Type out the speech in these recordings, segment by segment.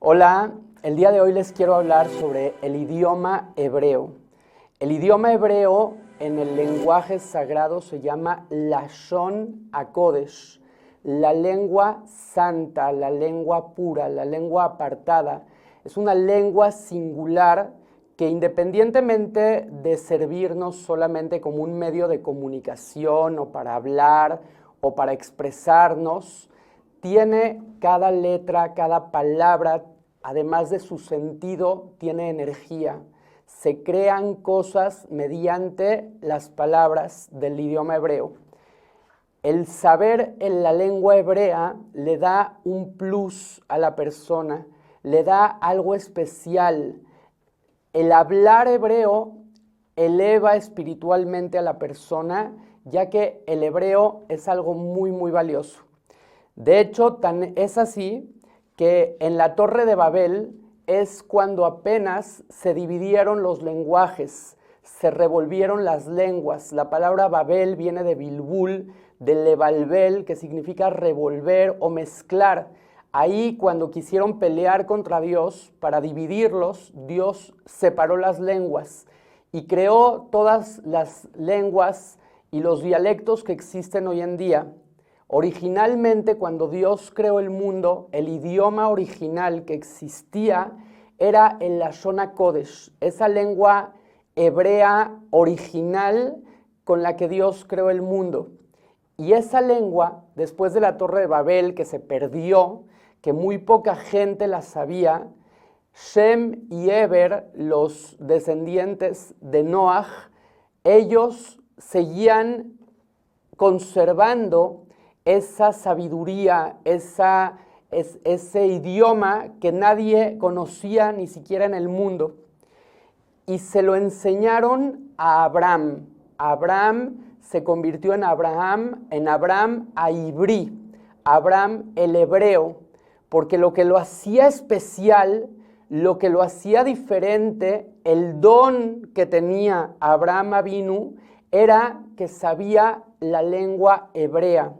Hola, el día de hoy les quiero hablar sobre el idioma hebreo. El idioma hebreo en el lenguaje sagrado se llama Lashon HaKodesh, la lengua santa, la lengua pura, la lengua apartada. Es una lengua singular que independientemente de servirnos solamente como un medio de comunicación o para hablar o para expresarnos, tiene cada letra, cada palabra, además de su sentido, tiene energía. Se crean cosas mediante las palabras del idioma hebreo. El saber en la lengua hebrea le da un plus a la persona, le da algo especial. El hablar hebreo eleva espiritualmente a la persona, ya que el hebreo es algo muy valioso. De hecho, es así que en la Torre de Babel es cuando apenas se dividieron los lenguajes, se revolvieron las lenguas. La palabra Babel viene de Bilbul, de Levalbel, que significa revolver o mezclar. Ahí, cuando quisieron pelear contra Dios para dividirlos, Dios separó las lenguas y creó todas las lenguas y los dialectos que existen hoy en día. Originalmente, cuando Dios creó el mundo, el idioma original que existía era el Lashon HaKodesh, esa lengua hebrea original con la que Dios creó el mundo. Y esa lengua, después de la Torre de Babel, que se perdió, que muy poca gente la sabía, Shem y Eber, los descendientes de Noaj, ellos seguían conservando esa sabiduría, ese idioma que nadie conocía ni siquiera en el mundo. Y se lo enseñaron a Abraham. Abraham se convirtió en Abraham a Ibrí, Abraham el hebreo, porque lo que lo hacía especial, lo que lo hacía diferente, el don que tenía Abraham Avinu, era que sabía la lengua hebrea.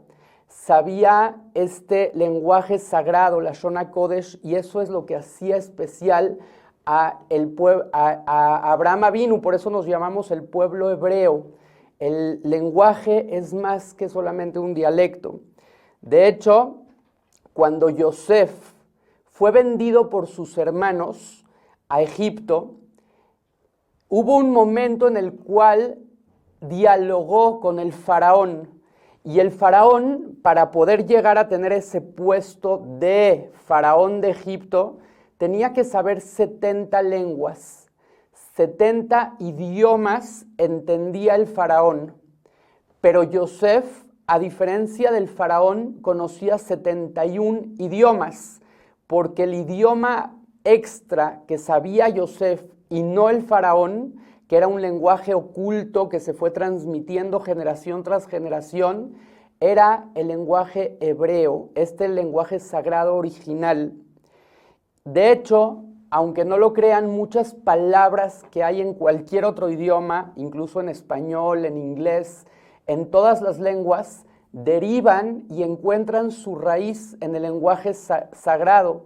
Sabía este lenguaje sagrado, la Lashon HaKodesh, y eso es lo que hacía especial a Abraham Avinu. Por eso nos llamamos el pueblo hebreo. El lenguaje es más que solamente un dialecto. De hecho, cuando Yosef fue vendido por sus hermanos a Egipto, hubo un momento en el cual dialogó con el faraón. Y el faraón, para poder llegar a tener ese puesto de faraón de Egipto, tenía que saber 70 lenguas, 70 idiomas entendía el faraón. Pero Yosef, a diferencia del faraón, conocía 71 idiomas, porque el idioma extra que sabía Yosef y no el faraón, que era un lenguaje oculto que se fue transmitiendo generación tras generación, era el lenguaje hebreo, este lenguaje sagrado original. De hecho, aunque no lo crean, muchas palabras que hay en cualquier otro idioma, incluso en español, en inglés, en todas las lenguas, derivan y encuentran su raíz en el lenguaje sagrado.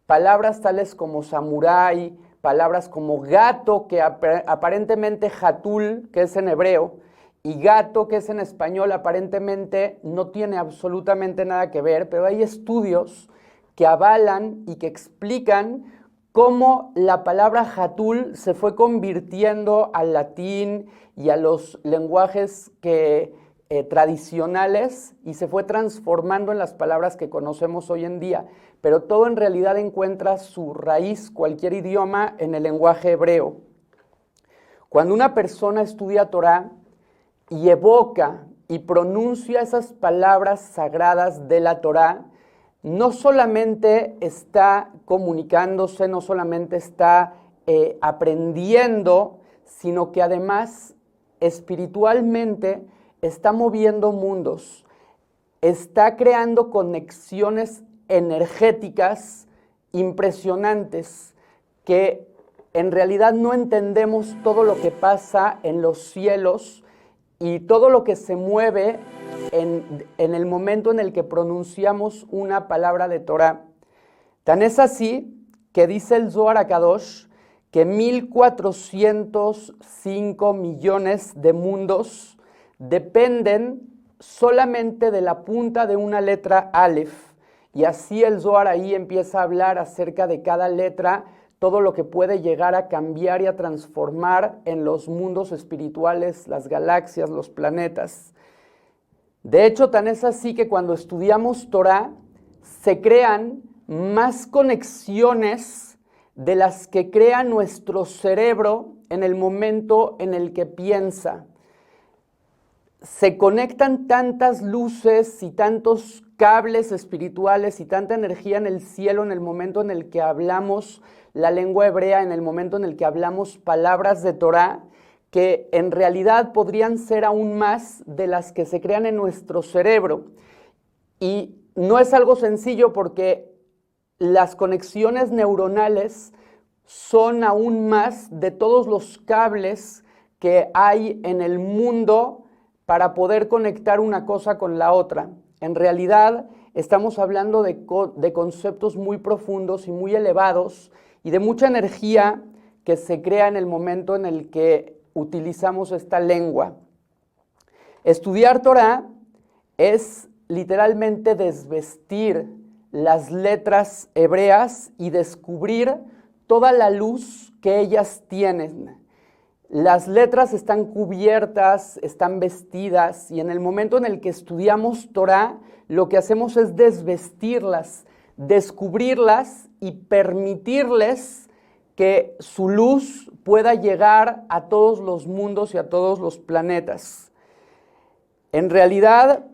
Palabras tales como samurái, palabras como gato, que aparentemente hatul, que es en hebreo, y gato, que es en español, aparentemente no tiene absolutamente nada que ver, pero hay estudios que avalan y que explican cómo la palabra hatul se fue convirtiendo al latín y a los lenguajes tradicionales y se fue transformando en las palabras que conocemos hoy en día. Pero todo en realidad encuentra su raíz, cualquier idioma, en el lenguaje hebreo. Cuando una persona estudia Torah y evoca y pronuncia esas palabras sagradas de la Torah, no solamente está comunicándose, no solamente está aprendiendo, sino que además espiritualmente está moviendo mundos, está creando conexiones energéticas impresionantes que en realidad no entendemos todo lo que pasa en los cielos y todo lo que se mueve en el momento en el que pronunciamos una palabra de Torah. Tan es así que dice el Zohar HaKadosh que 1,405 millones de mundos dependen solamente de la punta de una letra Aleph. Y así el Zohar ahí empieza a hablar acerca de cada letra, todo lo que puede llegar a cambiar y a transformar en los mundos espirituales, las galaxias, los planetas. De hecho, tan es así que cuando estudiamos Torah, se crean más conexiones de las que crea nuestro cerebro en el momento en el que piensa. Se conectan tantas luces y tantos cables espirituales y tanta energía en el cielo en el momento en el que hablamos la lengua hebrea, en el momento en el que hablamos palabras de Torah, que en realidad podrían ser aún más de las que se crean en nuestro cerebro. Y no es algo sencillo porque las conexiones neuronales son aún más de todos los cables que hay en el mundo para poder conectar una cosa con la otra. En realidad estamos hablando de conceptos muy profundos y muy elevados y de mucha energía que se crea en el momento en el que utilizamos esta lengua. Estudiar Torah es literalmente desvestir las letras hebreas y descubrir toda la luz que ellas tienen. Las letras están cubiertas, están vestidas, y en el momento en el que estudiamos Torah, lo que hacemos es desvestirlas, descubrirlas y permitirles que su luz pueda llegar a todos los mundos y a todos los planetas. En realidad,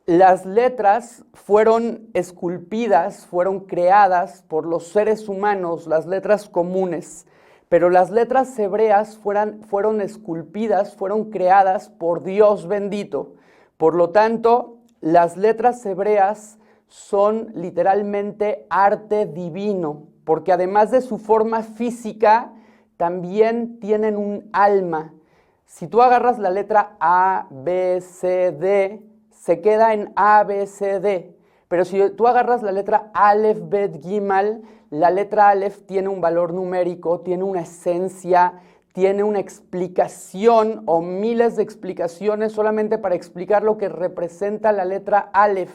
las letras fueron esculpidas, fueron creadas por los seres humanos, las letras comunes, pero las letras hebreas fueron esculpidas, fueron creadas por Dios bendito. Por lo tanto, las letras hebreas son literalmente arte divino, porque además de su forma física, también tienen un alma. Si tú agarras la letra A, B, C, D, se queda en A, B, C, D. Pero si tú agarras la letra Aleph, Bet, Gimal, la letra Aleph tiene un valor numérico, tiene una esencia, tiene una explicación o miles de explicaciones solamente para explicar lo que representa la letra Aleph.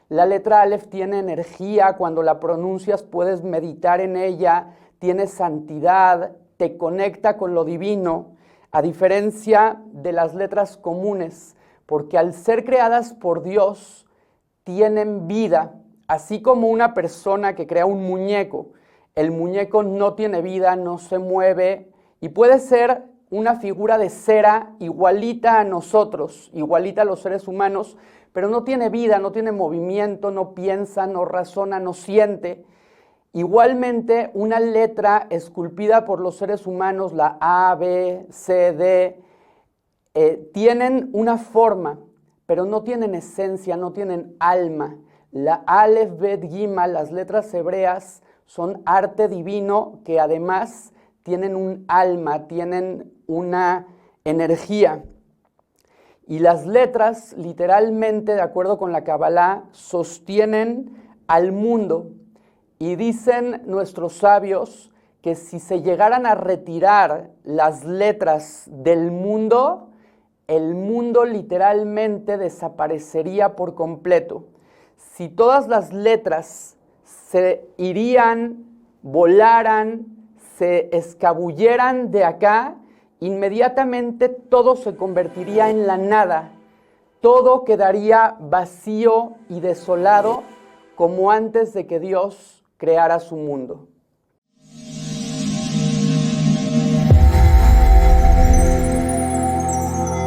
La letra Aleph tiene energía, cuando la pronuncias puedes meditar en ella, tiene santidad, te conecta con lo divino, a diferencia de las letras comunes, porque al ser creadas por Dios, tienen vida, así como una persona que crea un muñeco. El muñeco no tiene vida, no se mueve y puede ser una figura de cera igualita a nosotros, igualita a los seres humanos, pero no tiene vida, no tiene movimiento, no piensa, no razona, no siente. Igualmente, una letra esculpida por los seres humanos, la A, B, C, D, tienen una forma, pero no tienen esencia, no tienen alma. La Aleph, Bet, Gimal, las letras hebreas, son arte divino que además tienen un alma, tienen una energía. Y las letras, literalmente, de acuerdo con la Kabbalah, sostienen al mundo. Y dicen nuestros sabios que si se llegaran a retirar las letras del mundo, el mundo literalmente desaparecería por completo. Si todas las letras se irían, volaran, se escabulleran de acá, inmediatamente todo se convertiría en la nada. Todo quedaría vacío y desolado como antes de que Dios creara su mundo.